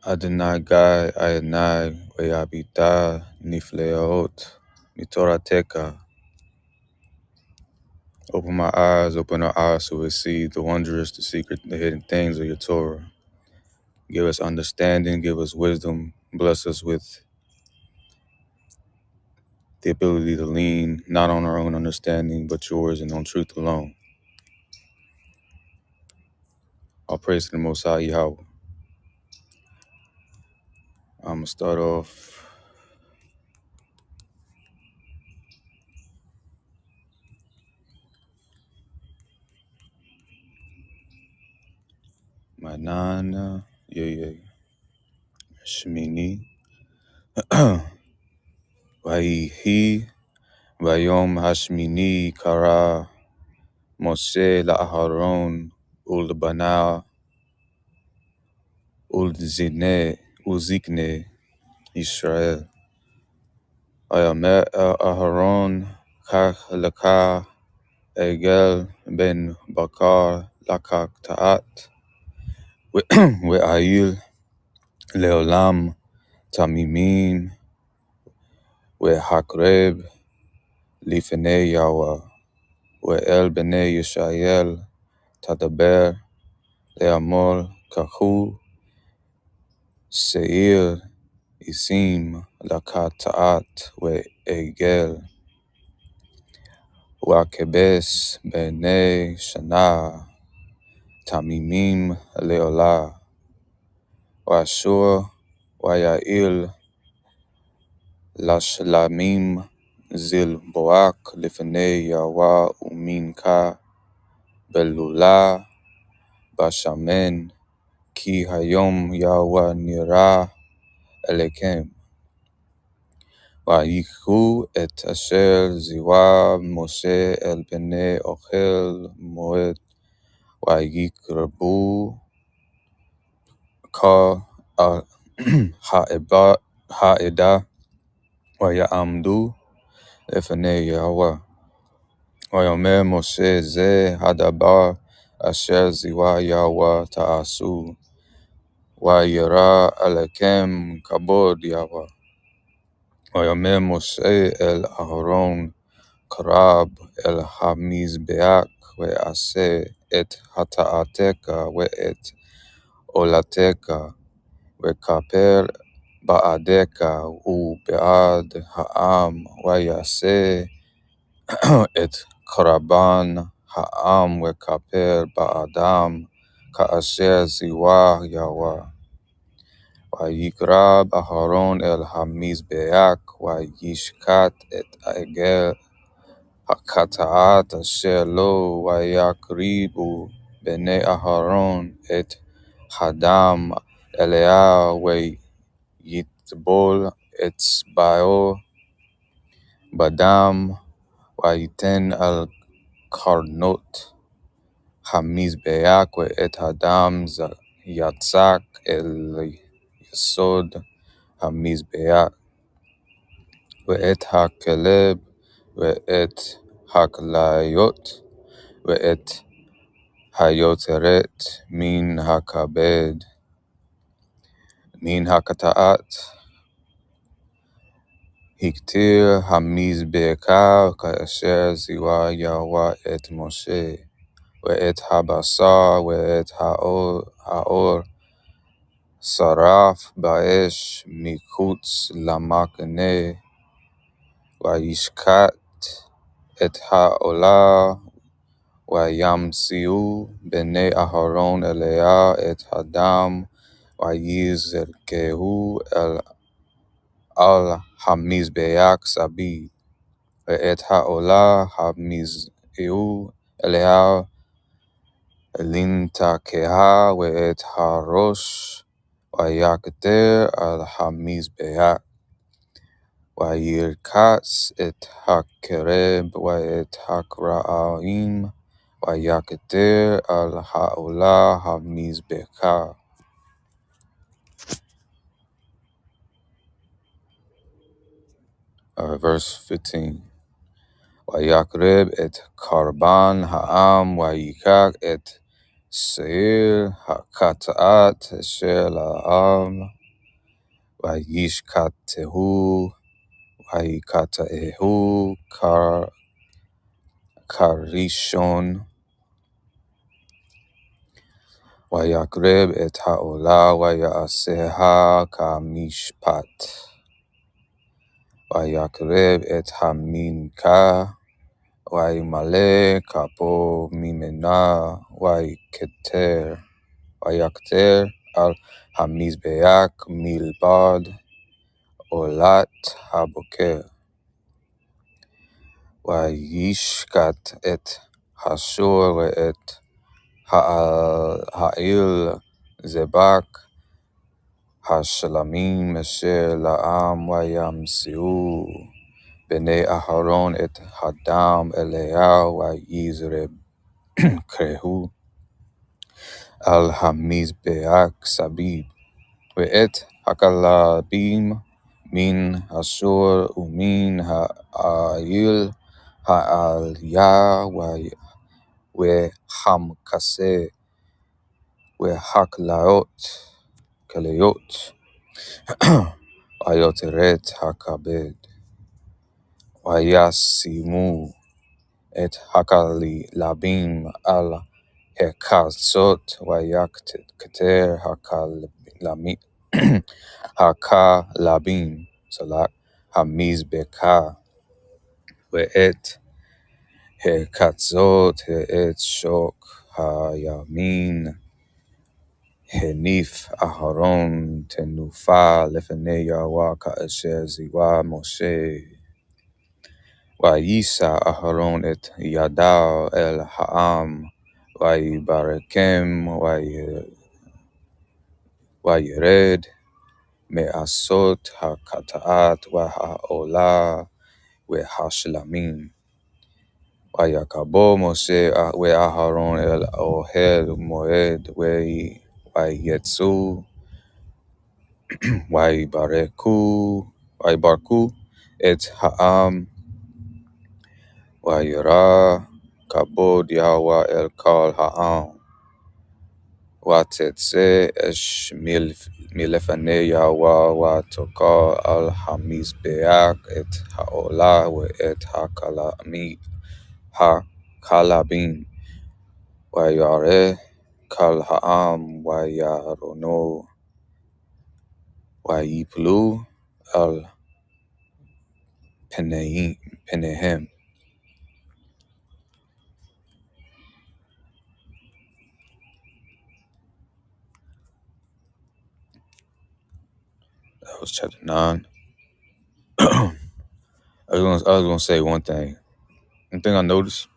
Adonai Gai Adonai Ve'abita Nifleot Mitorateka. Open my eyes, open our eyes to receive the wondrous, the secret, the hidden things of your Torah. Give us understanding, give us wisdom, bless us with the ability to lean not on our own understanding, but yours and on truth alone. All praise to the Most High Yahweh. I'm going to start off my nana, Shemini, Vayhi, Vayom Hashmini Kara, Moshe La'aharon, Ulbana, Uzikne, Israel. Ayamer Aharon, Kach Laka, Egel Ben Bakar, Lakak Ta'at, Ve'ayil Leolam, Tamimin, Ve'hakreb, Lifnei Yahweh, Ve'el Bnei Yishael, Tadaber, Le'amol, Kahu, Seir, Isim, Lakat Ta'at, Ve'egel, Wakebes, Bnei Shana, Tamimim, Leolah, Washur, Wayail, Lashlamim, Zil Boak, Lifnei Yawa Uminka, Belula, Bashamen, Ki Hayom Yawa Nira, Elekem. ויקחו את אשר זיווה משה אל פני אוכל מועד, ויקרבו העדה, ויעמדו לפני יהוה. ויאמר משה, זה הדבר אשר זיווה יהוה תעשו, וירא עליכם כבוד יהוה. ויאמר משה אל אהרון, קרב אל המזבח, ועשה את הטעתך ואת עולתך, וכפר בעדך ובעד העם, ויעשה את קרבן העם וכפר בעדם, כאשר זיווה יהוה. ויקרב אהרון אל המזבח, וישחט את העגל הקטעת אשר לו, ויקריבו בני אהרון את הדם אליה, ויטבול אצבעו בדם, ויתן על קרנות המזבח, ואת הדם יצק אל יסוד המזבח, ואת הכלב, ואת הכליות, ואת היותרת מן הכבד, מן הקטעת, הקטיר המזבח כאשר זיווה יהוה את משה, ואת הבשר ואת העור שרף באש מחוץ למחנה, וישחט את העולה, וימציאו בני אהרון אליה את הדם, ויזרקהו על המזבח סביב, ואת העולה המזיעו אליה לנתקה, ואת הראש ויקטר על המזבח, וירקץ את הקרב ואת הקרעים, ויקטר על העולה המזבחה. Verse 15. ויקרב את קרבן העם, ויקח את Seir hakataat shel ha'am, vayishkatehu, vayikatehu karishon, vayakreb et ha'olah, vayaaseha kamishpat, vayakreb et haminka, vayimale kapo mimena, vayakter al hamizbeach milbad, olat haboker, vayishkat et hashor et ha'il zebak hashlamim asher la'am, vayamsiu bnei Aharon et hadam Eliyahu, vayizrebkehu al hamizbeach sabib, ve'et hakalabim min Ashur umin ha'ayil ha'aliyah, ve'hamkaseh ve'haklaot kaleyot, vayoteret hakabed, vayasimu et hakali labim al hekazot, vayakter hakalami hakalabim salak hamizbeka, ve'et hekazot et shok hayamin henif Aharon tenufa lefnei Yahweh ka'asher ziwa Moshe. Vayisa Aharon et yadav el ha'am, vayibarekem, vayired me'asot hakataat v'ha'olah v'hashlamim. Vayakabo Moshe ve'Aharon el ohel moed vayetzu vayibarku et ha'am, vayira kabod Yahweh el kal ha'am, vatetse esh milefane Yahweh vatoka al hamizbeach et ha'olah ve'et hakalabim, vayare kal ha'am vayarono, vayiplu al penehem. That was chapter 9. I was gonna say one thing. One thing I noticed,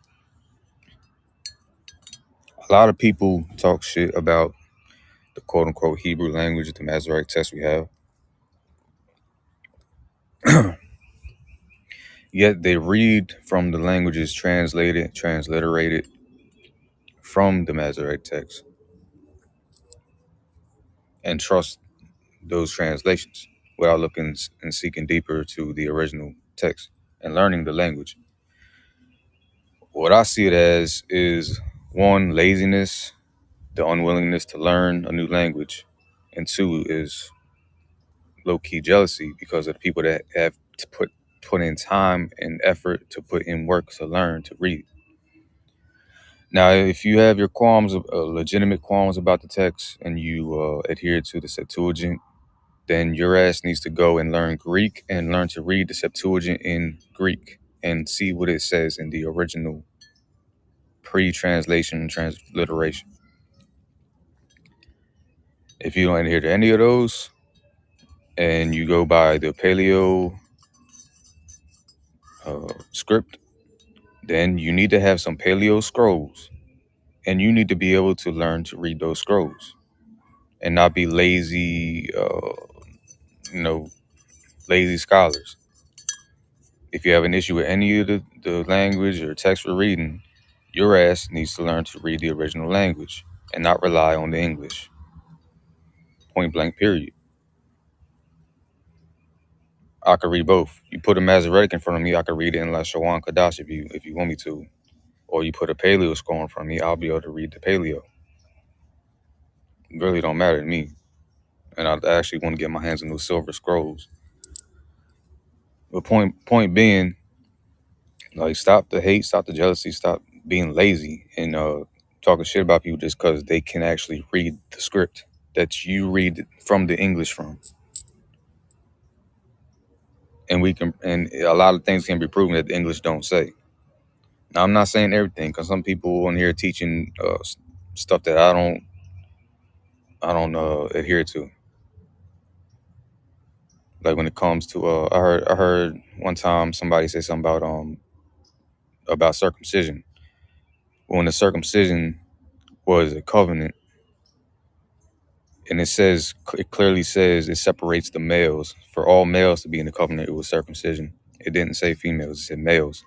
a lot of people talk shit about the quote unquote Hebrew language, the Masoretic text we have. Yet they read from the languages transliterated from the Masoretic text and trust those translations without looking and seeking deeper to the original text and learning the language. What I see it as is one, laziness, the unwillingness to learn a new language, and two is low-key jealousy because of the people that have to put in time and effort to put in work to learn to read. Now, if you have your qualms, legitimate qualms about the text, and you adhere to the Septuagint, then your ass needs to go and learn Greek and learn to read the Septuagint in Greek and see what it says in the original pre-translation and transliteration. If you don't adhere to any of those and you go by the Paleo script, then you need to have some Paleo scrolls and you need to be able to learn to read those scrolls and not be lazy, lazy scholars. If you have an issue with any of the language or text we're reading, your ass needs to learn to read the original language and not rely on the English. Point blank, period. I could read both. You put a Masoretic in front of me, I could read it in La Shawan Kadash if you want me to. Or you put a Paleo scroll in front of me, I'll be able to read the Paleo. really don't matter to me. And I actually want to get my hands on those silver scrolls. But point being, like, stop the hate, stop the jealousy, stop being lazy and talking shit about people just because they can actually read the script that you read from the English from. And we can, and a lot of things can be proven that the English don't say. Now, I'm not saying everything because some people on here teaching stuff that I don't adhere to. Like when it comes to, I heard one time somebody say something about circumcision. When the circumcision was a covenant, and it clearly says it separates the males. For all males to be in the covenant, it was circumcision. It didn't say females; it said males,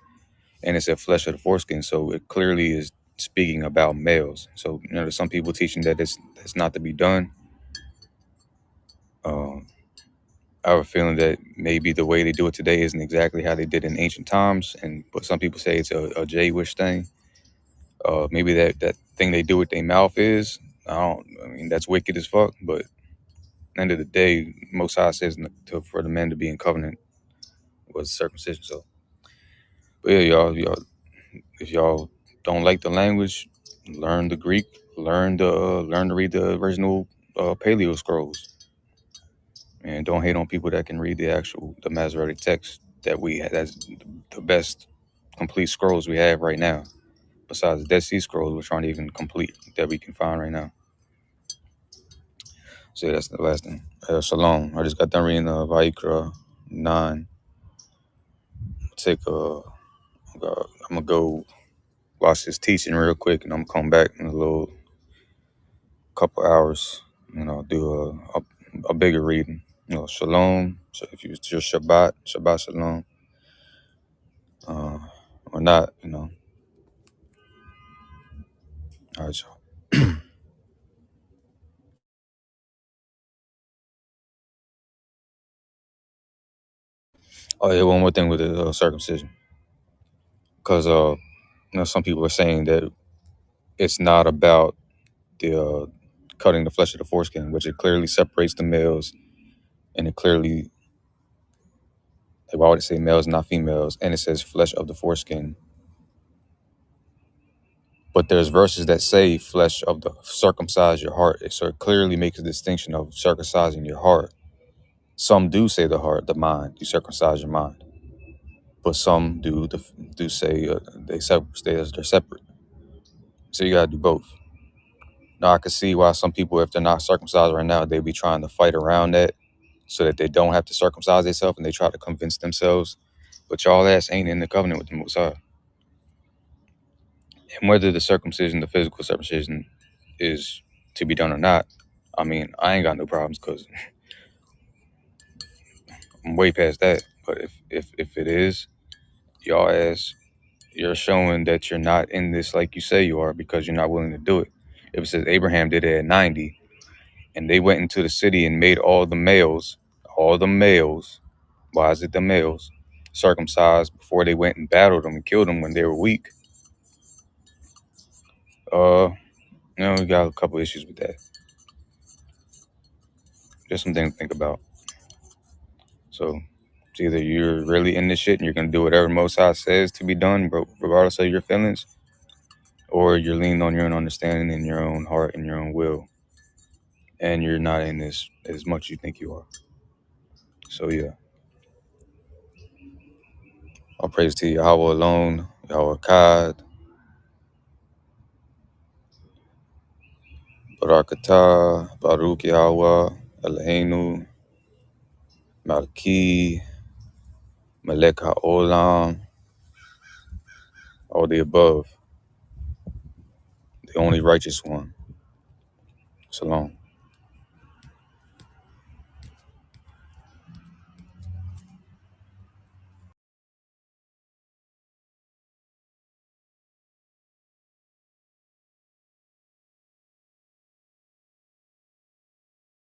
and it said flesh of the foreskin. So it clearly is speaking about males. So there's some people teaching that it's not to be done. Um, I have a feeling that maybe the way they do it today isn't exactly how they did in ancient times, but some people say it's a J-wish thing. Maybe that thing they do with their mouth is. I mean, that's wicked as fuck. But at the end of the day, Most High says for the men to be in covenant was circumcision. So, but yeah, if y'all don't like the language, learn the Greek, learn to read the original Paleo scrolls, and don't hate on people that can read the Masoretic text that we have. That's the best complete scrolls we have right now. Besides the Dead Sea Scrolls, which aren't even complete that we can find right now. So yeah, that's the last thing. Shalom. I just got done reading Vayikra 9. I'm gonna go watch this teaching real quick, and I'm gonna come back in a little couple hours. Do a bigger reading. Shalom. So if you it's your Shabbat Shalom, uh, or not, all right, y'all. Oh yeah, one more thing with the circumcision, because some people are saying that it's not about the cutting the flesh of the foreskin, which it clearly separates the males, and it clearly, like, why would it say males, not females, and it says flesh of the foreskin. But there's verses that say flesh of the circumcise your heart. So it clearly makes a distinction of circumcising your heart. Some do say the heart, the mind, you circumcise your mind. But some do say they're separate. So you gotta do both. Now I can see why some people, if they're not circumcised right now, they be trying to fight around that so that they don't have to circumcise themselves, and they try to convince themselves. But y'all ass ain't in the covenant with the Most High. And whether the circumcision, the physical circumcision, is to be done or not, I mean, I ain't got no problems because I'm way past that. But if it is, y'all ass, you're showing that you're not in this like you say you are because you're not willing to do it. If it says Abraham did it at 90, and they went into the city and made all the males, why is it the males, circumcised before they went and battled them and killed them when they were weak? We got a couple issues with that. Just something to think about. So it's either you're really in this shit and you're gonna do whatever Most High says to be done, but regardless of your feelings, or you're leaning on your own understanding and your own heart and your own will, and you're not in this as much as you think you are. So yeah, all praise to Yahweh alone, Yahweh Kad, Barakatah, Baruch Yahweh, Eloheinu, Malki, Melech HaOlam, all the above, the only righteous one. Shalom.